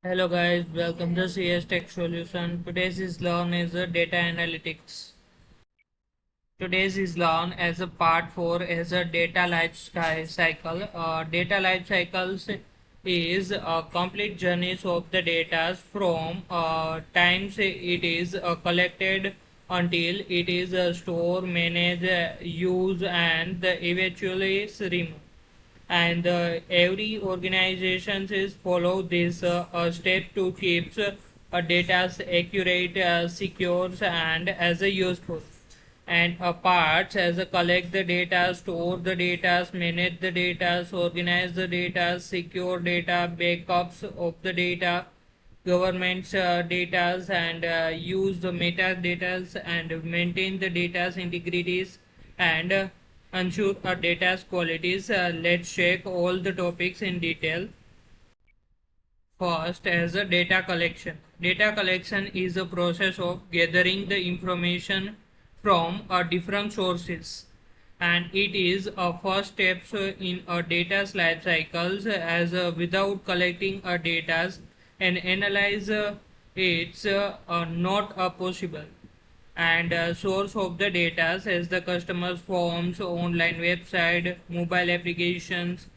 Hello guys, welcome to CS Tech Solution. Today's is learn is data analytics. Today's is learn as a part 4 as a data life cycle. Data life cycles is complete journeys of the data from times it is collected until it is stored, managed, used and eventually removed. And every organizations is follow this step to keep data accurate, secure and as a useful, and parts as a collect the data, store the data, manage the data, organize the data, secure data, backups of the data, government data, and use the metadata and maintain the data's integrities and ensure a data's qualities. Let's check all the topics in detail. First, as a data collection. Data collection is a process of gathering the information from different sources, and it is a first step in a data's life cycles, as without collecting a data and analyze it's not possible. And source of the data as the customers forms, online website, mobile applications,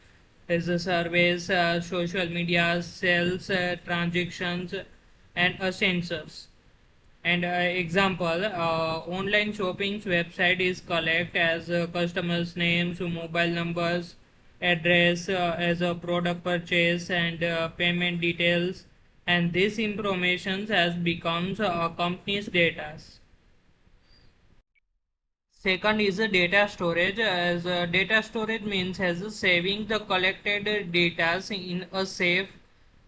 as the surveys, social media, sales, transactions, and sensors. And example, online shopping's website is collect as customers' names, mobile numbers, address, as a product purchase, and payment details. And this information has becomes a company's data. Second is a data storage. As data storage means as saving the collected data in a safe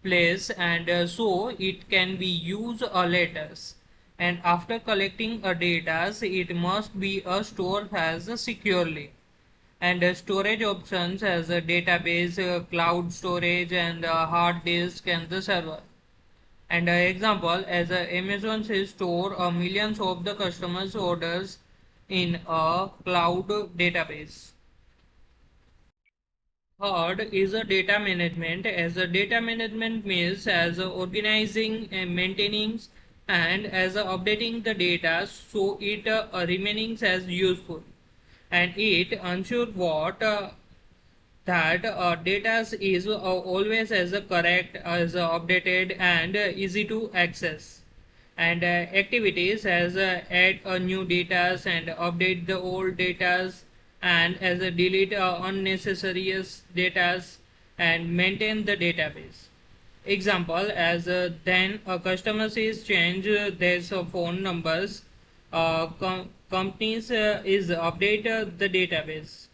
place, and so it can be used later. And after collecting a data, it must be stored as securely. And storage options as a database, cloud storage, and hard disk and the server. And example, as Amazon says, store millions of the customers' orders in a cloud database. Third is a data management. As a data management means as organizing and maintaining and as updating the data so it remaining as useful, and it ensure what that data is always as a correct, as updated and easy to access. And activities as add new data and update the old data, and as a delete unnecessary data and maintain the database. Example, as then customers is change their phone numbers, companies is update the database.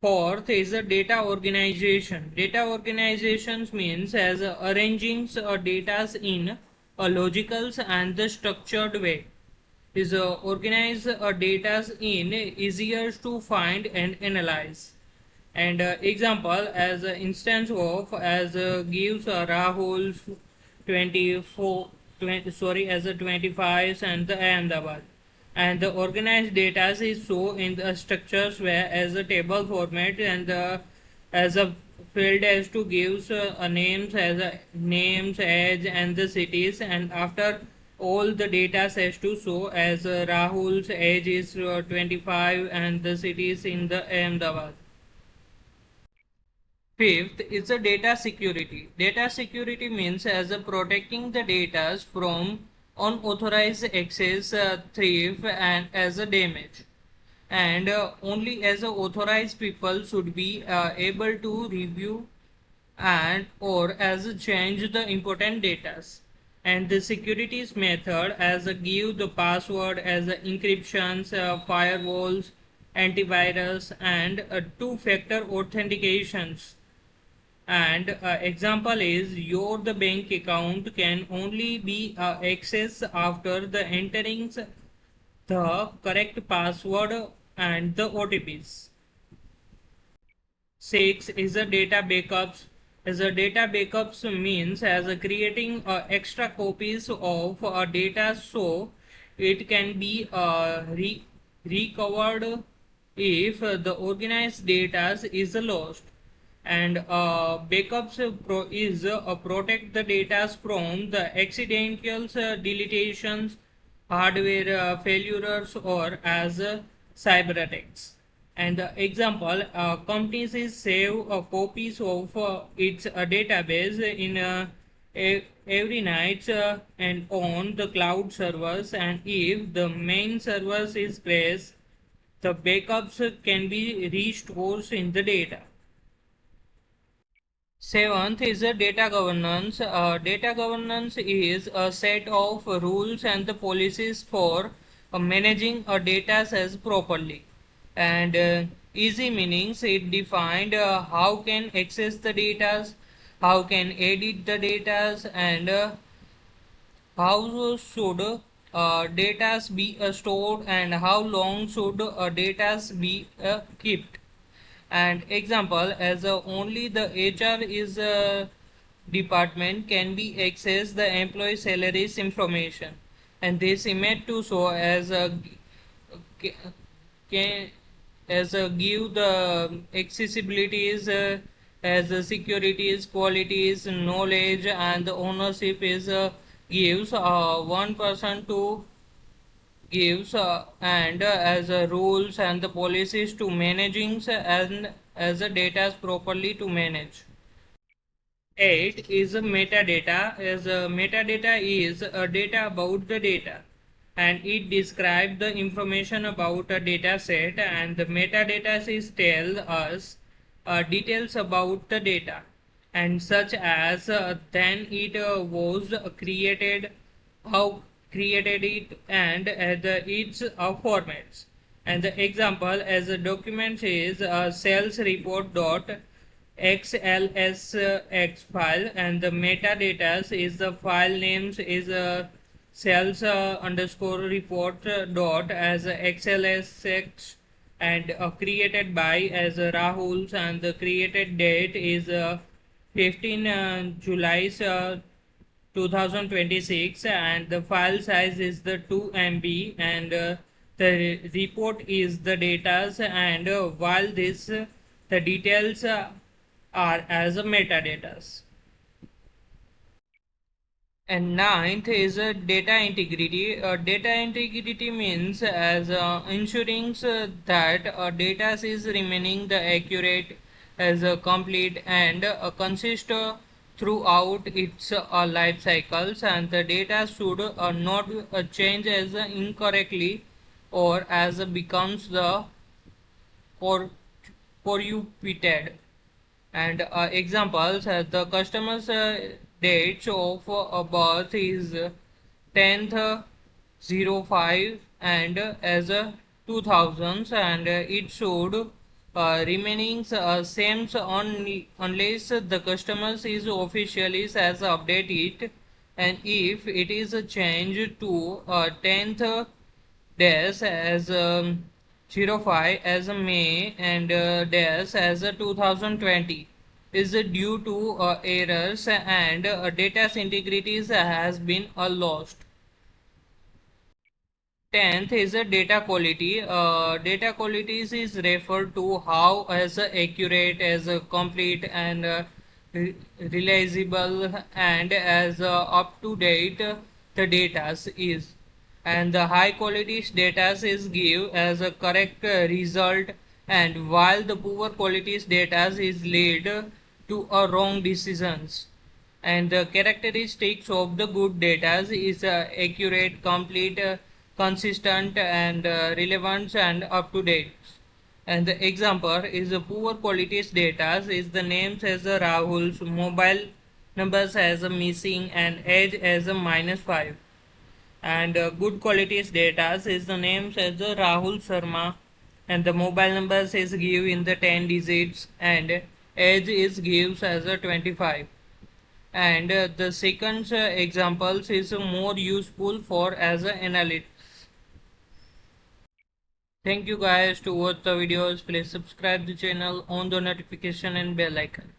Fourth is a data organization. Data organizations means as arranging data in a logical and the structured way. Is organize data in easier to find and analyze. And example, as instance of as gives Rahul 24 20, sorry, as a 25 and the Ahmedabad. And the organized data is so in the structures where as a table format, and the as a field as to gives names as names, age and the cities, and after all the data has to show as Rahul's age is 25 and the cities in the Ahmedabad. Fifth is the data security. Data security means as a protecting the data from unauthorized access, theft and as a damage. And only as a authorized people should be able to review and or as a change the important data. And the securities method as a give the password, as a encryptions, firewalls, antivirus and two-factor authentications. And example is your the bank account can only be accessed after the entering the correct password and the OTPs. 6 is a data backups. As a data backups means as a creating extra copies of data so it can be recovered if the organized data is lost. And backups protect the data from the accidental deletions, hardware failures, or as cyber attacks. And the example, companies is save copies of its database in every night and on the cloud servers, and if the main servers is crashed, the backups can be restored in the data. Seventh is a data governance. Data governance is a set of rules and the policies for managing a data as properly. And easy meanings it defined how can access the data, how can edit the data, and how should data be stored, and how long should data be kept. And example, as only the HR is department can be access the employee salaries information, and this image to show as a can as a give the accessibilities as securities, qualities, knowledge, and the ownership is gives one person to gives and as rules and the policies to managing and as a data properly to manage. 8 is a metadata. As a metadata is a data about the data, and it describes the information about a data set, and the metadata is tell us details about the data, and such as then it was created, how created it, and its formats. And the example as a document is sales report dot XLSX file, and the metadata is the file names is sales underscore report dot as XLSX, and created by as Rahul's, and the created date is 15 July 2026, and the file size is the 2 MB, and the report is the data, and while this the details are as a metadata. And ninth is data integrity. Data integrity means as ensuring that data is remaining the accurate, as complete, and consist throughout its life cycles, and the data should not change as incorrectly or as becomes the cor- corrupted. And examples, the customer's date of birth is 10th 05 and as 2000s, and it should remaining same only unless the customers is officially as update it, and if it is changed to 10th dash as 05 as a May, and dash as a 2020 is due to errors, and data's integrity has been lost. 10th is a data quality. Data qualities is referred to how as accurate, as complete, and realizable, and as up to date the data is, and the high quality data is give as a correct result, and while the poor quality data is lead to a wrong decisions. And the characteristics of the good data is accurate, complete, consistent, and relevant, and up to date. And the example is a poor quality data is the names as a Rahul's, mobile numbers as a missing, and age as a -5. And good quality data is the names as a Rahul Sharma, and the mobile numbers is give in the 10 digits, and age is gives as a 25. And the second examples is more useful for as a analytics. Thank you guys to watch the videos. Please subscribe the channel, on the notification and bell icon.